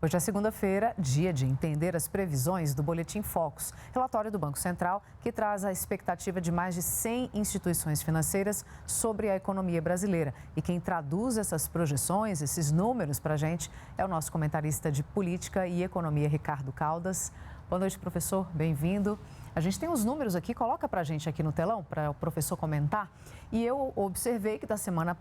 Hoje é segunda-feira, dia de entender as previsões do Boletim Focus, relatório do Banco Central, que traz a expectativa de mais de 100 instituições financeiras sobre a economia brasileira. E quem traduz essas projeções, esses números para a gente, é o nosso comentarista de política e economia, Ricardo Caldas. Boa noite, professor. Bem-vindo. A gente tem os números aqui, coloca para a gente aqui no telão, para o professor comentar. E eu observei que da semana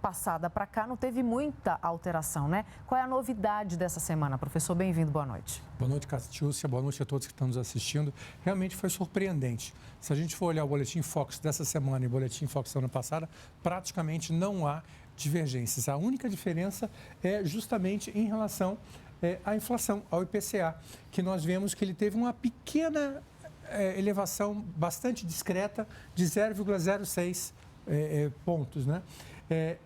passada para cá não teve muita alteração, né? Qual é a novidade dessa semana? Professor, bem-vindo, boa noite. Boa noite, Catiúcia, boa noite a todos que estão nos assistindo. Realmente foi surpreendente. Se a gente for olhar o Boletim Focus dessa semana e o Boletim Focus da semana passada, praticamente não há divergências. A única diferença é justamente em relação à inflação, ao IPCA, que nós vemos que ele teve uma pequena elevação bastante discreta de 0,06 pontos, né?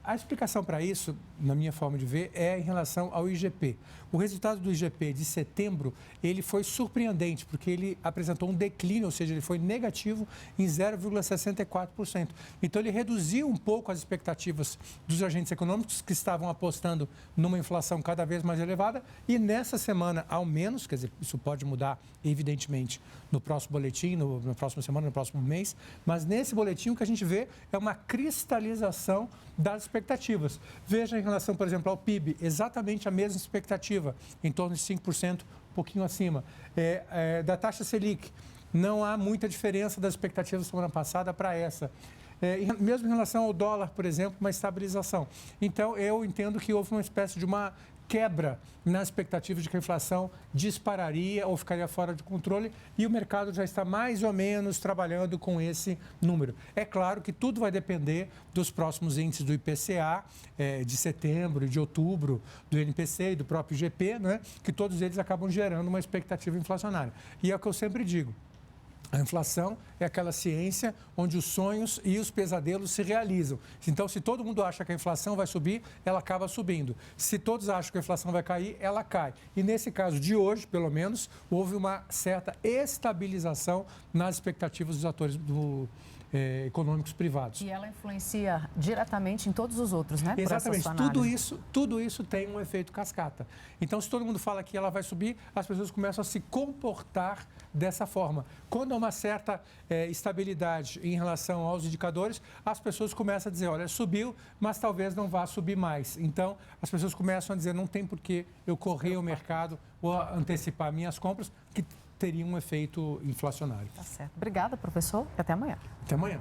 A explicação para isso, na minha forma de ver, é em relação ao IGP. O resultado do IGP de setembro, ele foi surpreendente, porque ele apresentou um declínio, ou seja, ele foi negativo em 0,64%. Então, ele reduziu um pouco as expectativas dos agentes econômicos que estavam apostando numa inflação cada vez mais elevada. E nessa semana, ao menos, quer dizer, isso pode mudar, evidentemente, no próximo boletim, na próxima semana, no próximo mês, mas nesse boletim o que a gente vê é uma cristalização das expectativas. Veja em relação, por exemplo, ao PIB, exatamente a mesma expectativa, em torno de 5%, um pouquinho acima. Da taxa Selic, não há muita diferença das expectativas da semana passada para essa. Mesmo em relação ao dólar, por exemplo, uma estabilização. Então, eu entendo que houve uma espécie de uma quebra nas expectativas de que a inflação dispararia ou ficaria fora de controle e o mercado já está mais ou menos trabalhando com esse número. É claro que tudo vai depender dos próximos índices do IPCA, de setembro e de outubro, do INPC e do próprio IGP, né, que todos eles acabam gerando uma expectativa inflacionária. E é o que eu sempre digo. A inflação é aquela ciência onde os sonhos e os pesadelos se realizam. Então, se todo mundo acha que a inflação vai subir, ela acaba subindo. Se todos acham que a inflação vai cair, ela cai. E nesse caso de hoje, pelo menos, houve uma certa estabilização nas expectativas dos atores econômicos privados. E ela influencia diretamente em todos os outros, né? Exatamente. Tudo isso tem um efeito cascata. Então, se todo mundo fala que ela vai subir, as pessoas começam a se comportar dessa forma. Quando há uma certa estabilidade em relação aos indicadores, as pessoas começam a dizer, olha, subiu, mas talvez não vá subir mais. Então, as pessoas começam a dizer, não tem por que eu correr o mercado ou antecipar minhas compras, que teria um efeito inflacionário. Tá certo. Obrigada, professor. Até amanhã. Até amanhã.